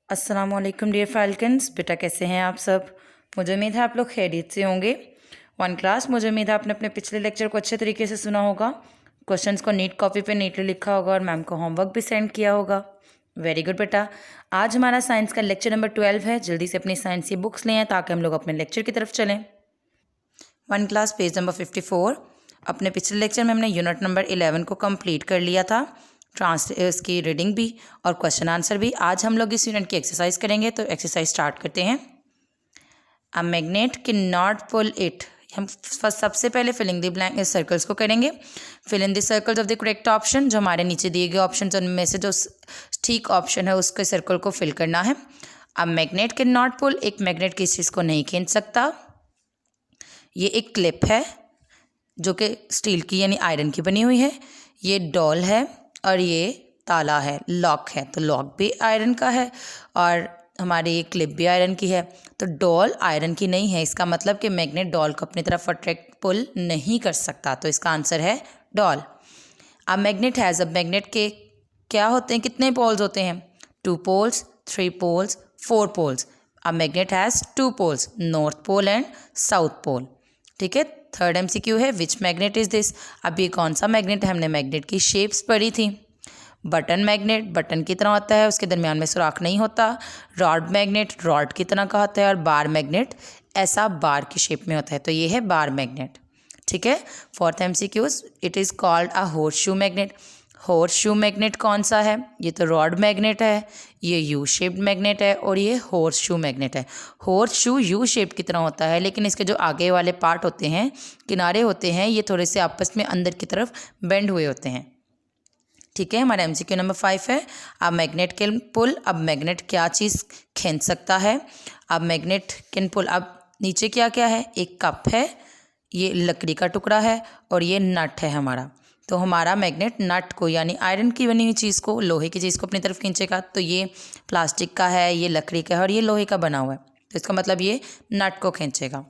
अस्सलामुअलैकुम dear falcons, बेटा कैसे हैं आप सब। मुझे उम्मीद है आप लोग खैरियत से होंगे। वन क्लास, मुझे उम्मीद है आपने अपने पिछले लेक्चर को अच्छे तरीके से सुना होगा, क्वेश्चंस को नीट कॉपी पे नीटली लिखा होगा और मैम को होमवर्क भी सेंड किया होगा। वेरी गुड बेटा। आज हमारा साइंस का लेक्चर नंबर 12 है। जल्दी से अपनी साइंस की बुक्स लें ताकि हम लोग अपने लेक्चर की तरफ चलें। One class page number 54। अपने पिछले लेक्चर में हमने यूनिट नंबर 11 को कंप्लीट कर लिया था, इसकी रीडिंग भी और क्वेश्चन आंसर भी। आज हम लोग इस यूनिट की एक्सरसाइज करेंगे, तो एक्सरसाइज स्टार्ट करते हैं। A magnet can not pull it. हम फर्स्ट सबसे पहले फिलिंग द ब्लैंक सर्कल्स को करेंगे। Fill in the circles of the correct option. जो हमारे नीचे दिए गए ऑप्शन उनमें से जो ठीक ऑप्शन है उसके सर्कल को फिल करना है। A magnet can not pull. एक मैग्नेट किसी चीज़ को नहीं खींच सकता। ये एक क्लिप है जो कि स्टील की यानी आयरन की बनी हुई है। ये डॉल है और ये ताला है, लॉक है, तो लॉक भी आयरन का है और हमारी ये क्लिप भी आयरन की है। तो डॉल आयरन की नहीं है, इसका मतलब कि मैग्नेट डॉल को अपनी तरफ अट्रैक्ट पुल नहीं कर सकता। तो इसका आंसर है डॉल। अब मैग्नेट हैज़, अब मैग्नेट के क्या होते हैं, कितने पोल्स होते हैं? 2 पोल्स, 3 पोल्स, 4 पोल्स। अब magnet has 2 poles, north pole and south pole. ठीक है। थर्ड MCQ है, विच मैग्नेट इज दिस। अब ये कौन सा मैग्नेट है? हमने मैग्नेट की शेप्स पढ़ी थी। बटन मैग्नेट बटन की तरह होता है, उसके दरमियान में सुराख नहीं होता। रॉड मैग्नेट रॉड की तरह का होता है और बार मैग्नेट ऐसा बार की शेप में होता है। तो ये है बार मैग्नेट। ठीक है। Fourth MCQ, it is called a horse shoe magnet. Horse shoe magnet कौन सा है? ये तो रॉड मैग्नेट है, ये यू शेप्ड मैग्नेट है और ये हॉर्स शू मैग्नेट है। हॉर्स शू यू शेप की तरह होता है, लेकिन इसके जो आगे वाले पार्ट होते हैं, किनारे होते हैं, ये थोड़े से आपस में अंदर की तरफ बेंड हुए होते हैं। ठीक है। हमारा MCQ नंबर 5 है, अब मैग्नेट कैन पुल। अब मैग्नेट क्या चीज़ खींच सकता है? अब मैग्नेट कैन पुल। अब नीचे क्या क्या है? एक कप है, ये लकड़ी का टुकड़ा है और ये नट है हमारा। तो हमारा मैग्नेट नट को यानी आयरन की बनी हुई चीज़ को, लोहे की चीज़ को अपनी तरफ खींचेगा। तो ये प्लास्टिक का है, ये लकड़ी का है और ये लोहे का बना हुआ है, तो इसका मतलब ये नट को खींचेगा।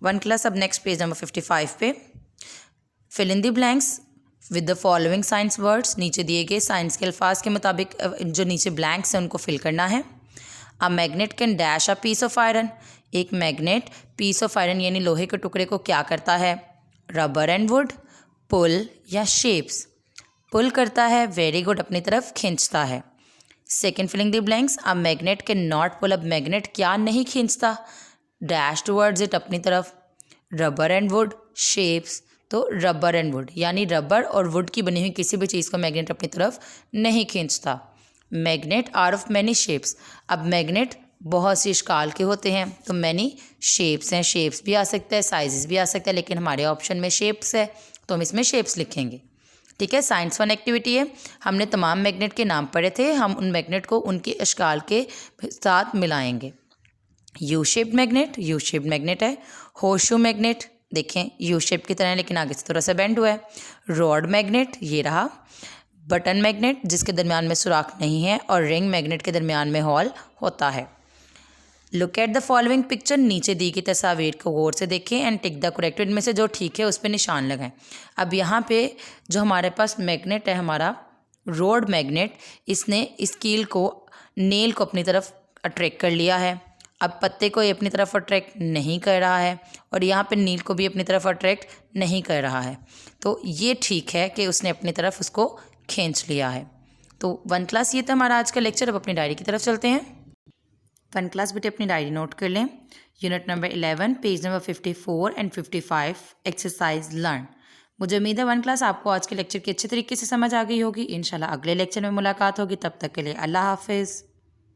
वन क्लास, अब नेक्स्ट पेज नंबर 55 पे fill in the blanks with the following science words. नीचे दिए गए साइंस के अल्फाज के मुताबिक जो नीचे ब्लैंक्स हैं उनको फिल करना है। A magnet can dash a piece of iron. एक मैग्नेट पीस ऑफ आयरन यानी लोहे के टुकड़े को क्या करता है? रबर एंड वुड, पुल या शेप्स। पुल करता है, वेरी गुड, अपनी तरफ खींचता है। Second filling the blanks, a magnet can not pull. अब मैग्नेट क्या नहीं खींचता? डैश टूवर्ड्स इट, अपनी तरफ। रबर एंड वुड, शेप्स, तो रबर एंड वुड यानी रबर और वुड की बनी हुई किसी भी चीज़ को मैग्नेट अपनी तरफ नहीं खींचता। Magnet are of many shapes. अब मैग्नेट बहुत सी शिकाल के होते हैं, तो मैनी शेप्स हैं, शेप्स भी आ सकता है, साइजेस भी आ सकता है, लेकिन हमारे ऑप्शन में शेप्स है तो हम इसमें शेप्स लिखेंगे। ठीक है। साइंस 1 एक्टिविटी है, हमने तमाम मैग्नेट के नाम पढ़े थे, हम उन मैग्नेट को उनके शिकाल के साथ मिलाएंगे। U shaped magnet, U shaped magnet है। होर्सशू मैग्नेट, देखें यू शेप की तरह है लेकिन आगे से थोड़ा सा बेंड हुआ है। रॉड मैग्नेट, ये रहा। बटन मैग्नेट, जिसके दरमियान में सुराख नहीं है, और रिंग मैग्नेट के दरमियान में हॉल होता है। Look at the following picture. नीचे दी गई तस्वीर को गौर से देखें एंड टिक द करेक्ट। इनमें से जो ठीक है उस पर निशान लगाएं। अब यहाँ पे जो हमारे पास मैग्नेट है, हमारा रॉड मैग्नेट, इसने इस कील को, नेल को अपनी तरफ अट्रैक्ट कर लिया है। अब पत्ते को ये अपनी तरफ अट्रैक्ट नहीं कर रहा है और यहाँ पे नील को भी अपनी तरफ अट्रैक्ट नहीं कर रहा है। तो ये ठीक है कि उसने अपनी तरफ उसको खींच लिया है। तो वन क्लास, ये था हमारा आज का लेक्चर। अब अपनी डायरी की तरफ चलते हैं। वन क्लास बेटे अपनी डायरी नोट कर लें। Unit number 11 page number 54 and 55 exercise learn. मुझे उम्मीद है वन क्लास आपको आज के लेक्चर की अच्छे तरीके से समझ आ गई होगी। इंशाल्लाह अगले लेक्चर में मुलाकात होगी, तब तक के लिए अल्लाह हाफिज़।